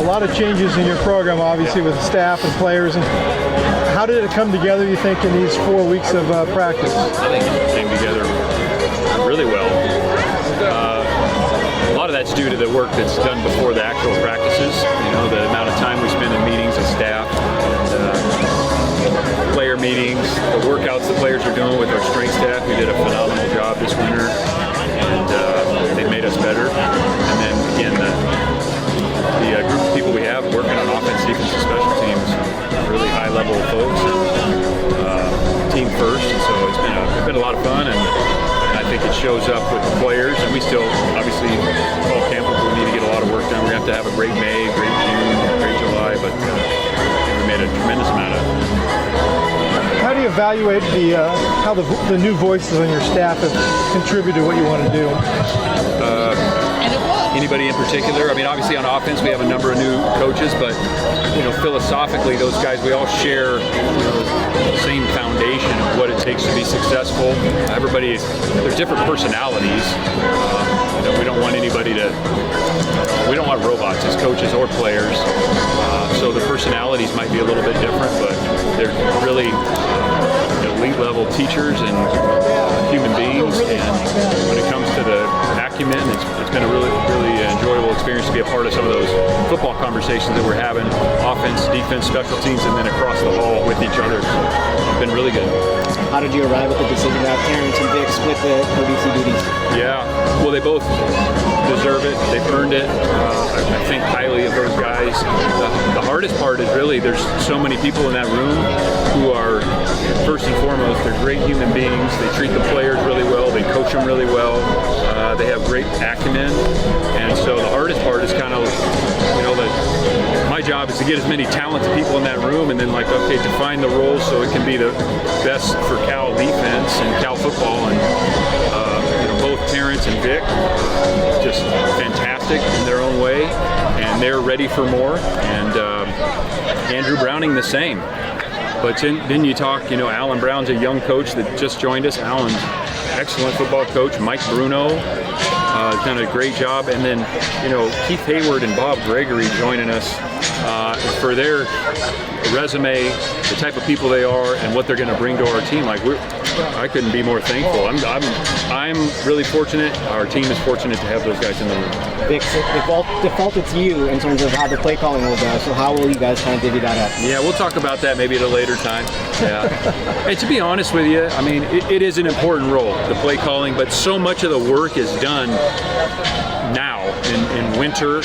a lot of changes in your program, obviously, with staff and players. And how did it come together, you think, in these 4 weeks of practice? I think it came together really well. A lot of that's due to the work that's done before the actual practices. You know, the amount of time we spend in meetings with staff, and, player meetings, the workouts the players are doing with our strength staff. We did a phenomenal job this winter, and they made us better. And then again, the group of people we have working on offense, defense, and special teams, really high-level folks, and team first. And so it's been a lot of fun, and I think it shows up with the players. And we still, obviously, fall camp, we need to get a lot of work done. We're going to have a great May, great June, great July, but we made a tremendous amount of it. How do you evaluate how the new voices on your staff have contributed to what you want to do? Anybody in particular? I mean, obviously on offense we have a number of new coaches, but philosophically those guys, we all share the same foundation of what it takes to be successful. There's different personalities. We don't want we don't want robots as coaches or players. So the personalities might be a little bit different, but they're really elite level teachers and human beings. And when it comes to the acumen, it's been a really enjoyable experience to be a part of some of those football conversations that we're having, offense, defense, special teams, and then across the hall with each other. It's been really good. How did you arrive at the decision to have Terrence and Vic split the ODC duties? Yeah, well, they both deserve it. They've earned it. I think highly of those guys. The hardest part is really there's so many people in that room who are, first and foremost, they're great human beings. They treat the players really well. They coach them really well. They have great acumen. And so the hardest part is kind of, that my job is to get as many talented people in that room and then define the roles so it can be the best for Cal defense and Cal football. And both Terrence and Vic, just fantastic in their own way, and they're ready for more. And Andrew Browning the same. But then you talk, Alan Brown's a young coach that just joined us. Alan's excellent football coach. Mike Bruno has done a great job. And then, Keith Hayward and Bob Gregory joining us for their resume, the type of people they are, and what they're going to bring to our team. I couldn't be more thankful. I'm really fortunate. Our team is fortunate to have those guys in the room. Vic, default it's you in terms of how the play calling will go. So how will you guys kind of divvy that up? Yeah, we'll talk about that maybe at a later time. Yeah. And to be honest with you, I mean, it is an important role, the play calling, but so much of the work is done now in winter.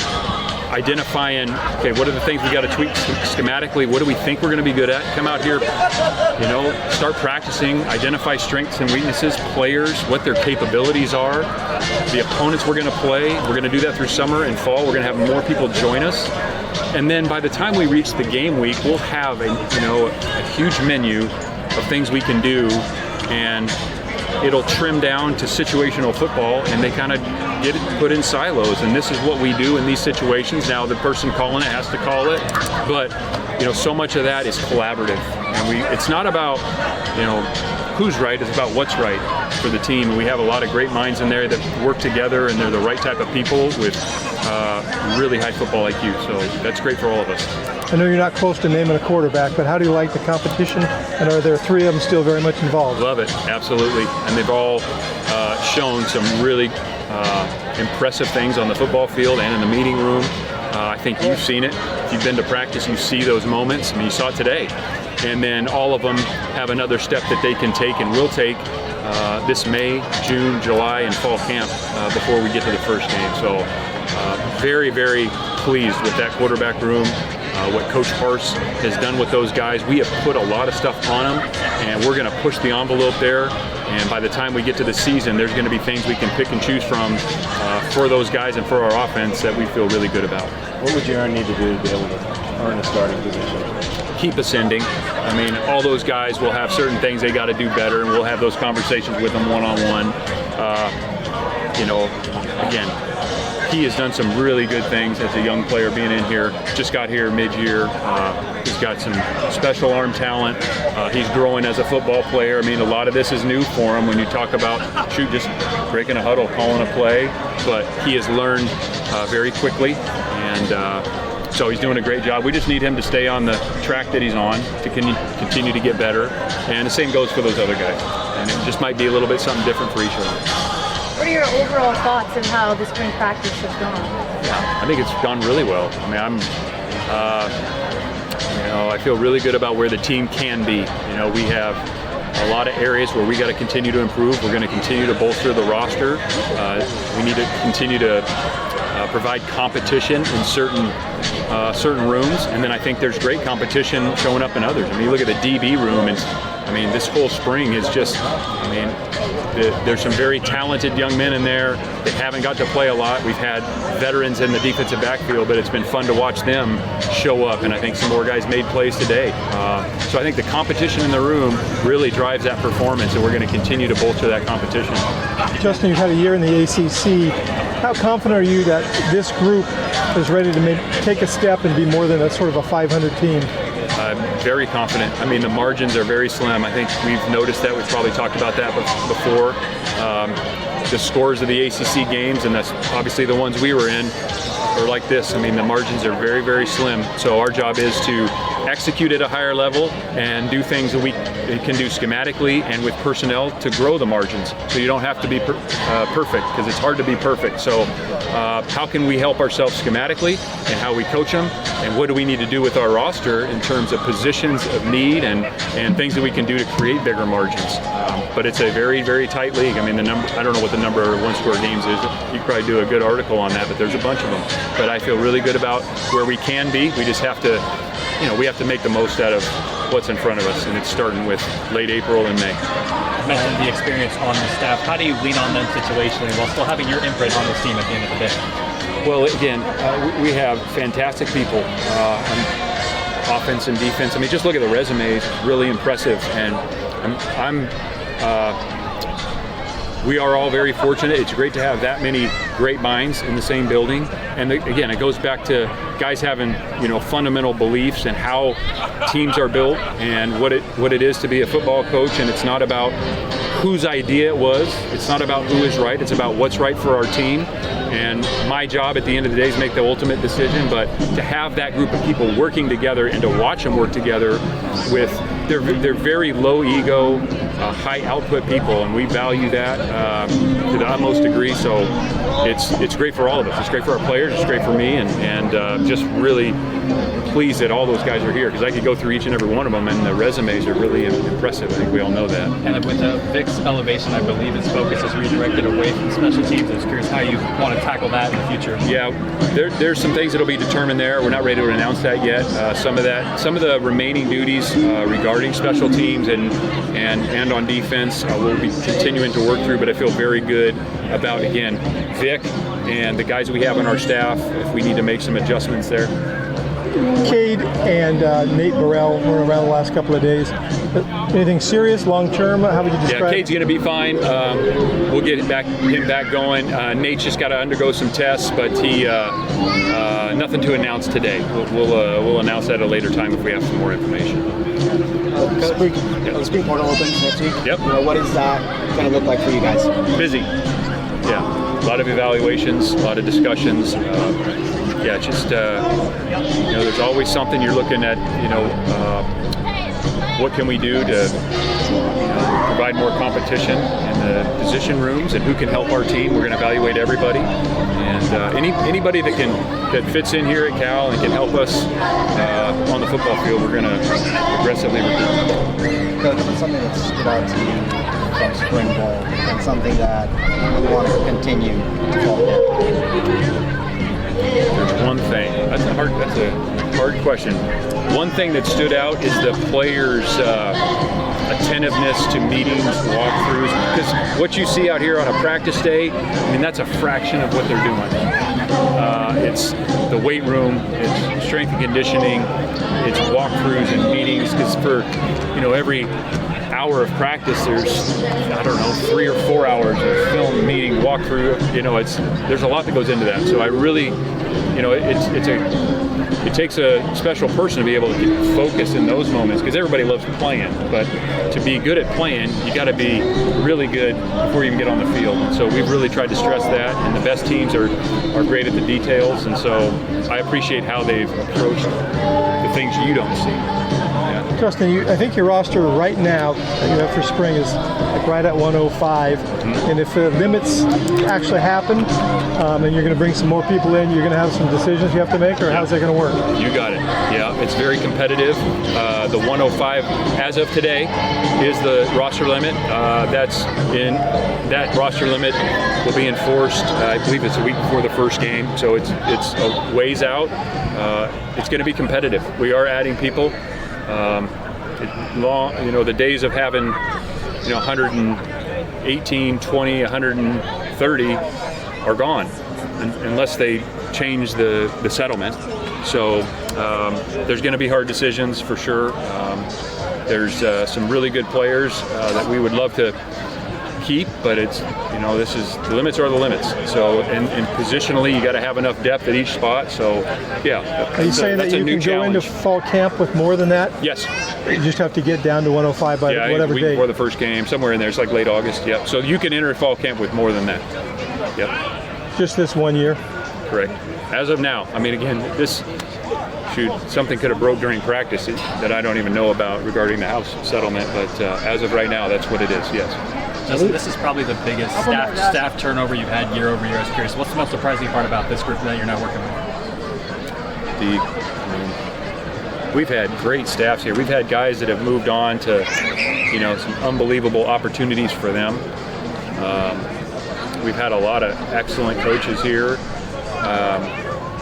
Identifying, what are the things we got to tweak schematically? What do we think we're going to be good at? Come out here, start practicing, identify strengths and weaknesses, players, what their capabilities are, the opponents we're going to play. We're going to do that through summer and fall. We're going to have more people join us. And then by the time we reach the game week, we'll have a huge menu of things we can do, and it'll trim down to situational football, and they kind of get it put in silos. And this is what we do in these situations. Now the person calling it has to call it, but so much of that is collaborative. And it's not about who's right, it's about what's right for the team. We have a lot of great minds in there that work together, and they're the right type of people with really high football IQ. So that's great for all of us. I know you're not close to naming a quarterback, but how do you like the competition? And are there three of them still very much involved? Love it, absolutely. And they've all shown some really impressive things on the football field and in the meeting room. I think you've seen it. If you've been to practice, you see those moments. I mean, you saw it today. And then all of them have another step that they can take and will take this May, June, July, and fall camp before we get to the first game. So very, very pleased with that quarterback room. What Coach Hars has done with those guys. We have put a lot of stuff on them, and we're going to push the envelope there. And by the time we get to the season, there's going to be things we can pick and choose from for those guys and for our offense that we feel really good about. What would Aaron need to do to be able to earn a starting position? Keep ascending. I mean, all those guys will have certain things they got to do better, and we'll have those conversations with them one-on-one. Again, he has done some really good things as a young player being in here. Just got here mid-year. He's got some special arm talent. He's growing as a football player. I mean, a lot of this is new for him when you talk about, just breaking a huddle, calling a play. But he has learned very quickly, and So he's doing a great job. We just need him to stay on the track that he's on to continue to get better. And the same goes for those other guys. And it just might be a little bit something different for each of them. What are your overall thoughts on how the spring practice has gone? I think it's gone really well. I mean, I feel really good about where the team can be. We have a lot of areas where we got to continue to improve. We're going to continue to bolster the roster. We need to continue to provide competition in certain rooms, and then I think there's great competition showing up in others. I mean, you look at the DB room, and this whole spring is just, there's some very talented young men in there that haven't got to play a lot. We've had veterans in the defensive backfield, but it's been fun to watch them show up, and I think some more guys made plays today. So I think the competition in the room really drives that performance, and we're going to continue to bolster that competition. Justin, you've had a year in the ACC. How confident are you that this group is ready to take a step and be more than a sort of a 500 team? I'm very confident. The margins are very slim. I think we've noticed that. We've probably talked about that before. The scores of the ACC games, and that's obviously the ones we were in, are like this. The margins are very, very slim. So our job is to execute at a higher level and do things that we can do schematically and with personnel to grow the margins. So you don't have to be perfect, because it's hard to be perfect. So how can we help ourselves schematically, and how we coach them, and what do we need to do with our roster in terms of positions of need and things that we can do to create bigger margins. But it's a very, very tight league. The number, I don't know what the number of one-score games is. You could probably do a good article on that, but there's a bunch of them. But I feel really good about where we can be. We just have to, we have to make the most out of what's in front of us, and it's starting with late April and May. You mentioned the experience on the staff. How do you lean on them situationally while still having your imprint on this team at the end of the day? Well, again, we have fantastic people on offense and defense. Just look at the resumes, really impressive. And we are all very fortunate. It's great to have that many great minds in the same building. And again, it goes back to guys having, fundamental beliefs and how teams are built and what it is to be a football coach. And it's not about whose idea it was. It's not about who is right. It's about what's right for our team. And my job at the end of the day is make the ultimate decision. But to have that group of people working together and to watch them work together with, they're very low ego, high output people, and we value that to the utmost degree. So it's great for all of us. It's great for our players. It's great for me, and just really pleased that all those guys are here, because I could go through each and every one of them, and the resumes are really impressive. I think we all know that. And with Vic's elevation, I believe his focus is redirected away from special teams. I was curious how you want to tackle that in the future. Yeah, there's some things that'll be determined there. We're not ready to announce that yet. Some of the remaining duties regarding special teams and on defense we'll be continuing to work through, but I feel very good about, again, Vic and the guys we have on our staff, if we need to make some adjustments there. Cade and Nate Burrell were around the last couple of days. Anything serious, long-term? How would you describe it? Yeah, Cade's going to be fine. We'll get him back going. Nate's just got to undergo some tests, but he nothing to announce today. We'll announce that at a later time if we have some more information. The spring portal opens next week. Yep. What is that going to look like for you guys? Busy. Yeah, a lot of evaluations, a lot of discussions. There's always something you're looking at. What can we do to provide more competition in the position rooms, and who can help our team? We're going to evaluate everybody, and anybody that fits in here at Cal and can help us on the football field, we're going to aggressively recruit. Coach, what's something that stood out to you from spring ball, and something that you want to continue to follow? There's one thing. That's a hard question. One thing that stood out is the players' attentiveness to meetings, walkthroughs. Because what you see out here on a practice day, that's a fraction of what they're doing. It's the weight room, it's strength and conditioning, it's walkthroughs and meetings. Because for every hour of practice, there's 3 or 4 hours of film, meeting, walkthrough. There's a lot that goes into that. So I really, it's it takes a special person to be able to get focused in those moments, because everybody loves playing, but to be good at playing, you got to be really good before you even get on the field. And so we've really tried to stress that, and the best teams are great at the details, and so I appreciate how they've approached the things you don't see. Justin, I think your roster right now that you have for spring is like right at 105. And if the limits actually happen and you're going to bring some more people in, you're going to have some decisions you have to make, or how's that going to work? You got it. Yeah, it's very competitive. The 105 as of today is the roster limit. That roster limit will be enforced, I believe it's a week before the first game, so it's a ways out. It's going to be competitive. We are adding people. The days of having 118, 20, 130 are gone unless they change the settlement. So there's going to be hard decisions for sure. There's some really good players that we would love to keep, but it's the limits are the limits. So and positionally, you got to have enough depth at each spot. So yeah. Are you saying that you can go into fall camp with more than that? Yes. You just have to get down to 105 by whatever week date. Before the first game, somewhere in there. It's like late August. Yep. So you can enter fall camp with more than that. Yep. Just this 1 year. Correct. As of now, I mean, again, something could have broke during practice that I don't even know about regarding the house settlement. But as of right now, that's what it is. Yes. Justin, this is probably the biggest staff turnover you've had year over year. I was curious, what's the most surprising part about this group that you're now working with? We've had great staffs here. We've had guys that have moved on to, some unbelievable opportunities for them. We've had a lot of excellent coaches here,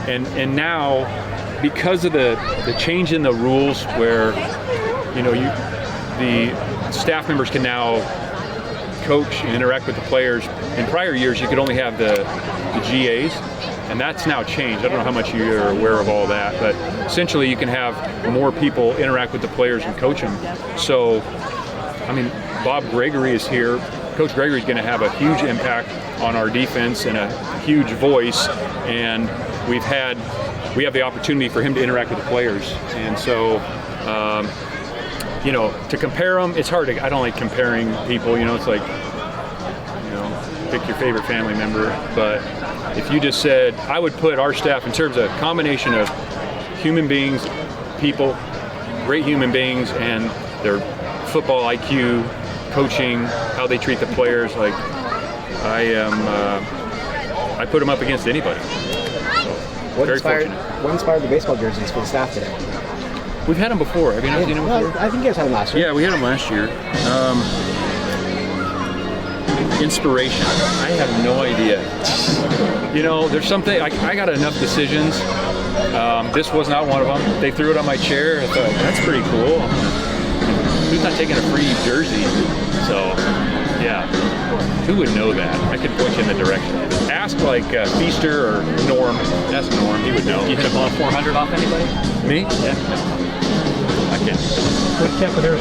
and now because of the change in the rules, where the staff members can now coach and interact with the players. In prior years, you could only have the GAs, and that's now changed. I don't know how much you're aware of all that, but essentially you can have more people interact with the players and coach them. So, Bob Gregory is here. Coach Gregory is going to have a huge impact on our defense and a huge voice, and we have the opportunity for him to interact with the players. And so, to compare them, it's hard. I don't like comparing people. It's like, pick your favorite family member. But if you just said, I would put our staff in terms of a combination of human beings, people, great human beings, and their football IQ, coaching, how they treat the players. Like, I put them up against anybody. So, what inspired the baseball jerseys for the staff today? We've had them before. Have you not seen them before? I think you guys had them last year. Yeah, we had them last year. Inspiration. I have no idea. There's something, I got enough decisions. This was not one of them. They threw it on my chair. I thought, that's pretty cool. Who's not taking a free jersey? So, yeah. Who would know that? I could point you in the direction. Ask Feaster or Norm. Ask Norm. He would know. You hit a 400 off anybody? Me? Yeah. I can't. What camp in there?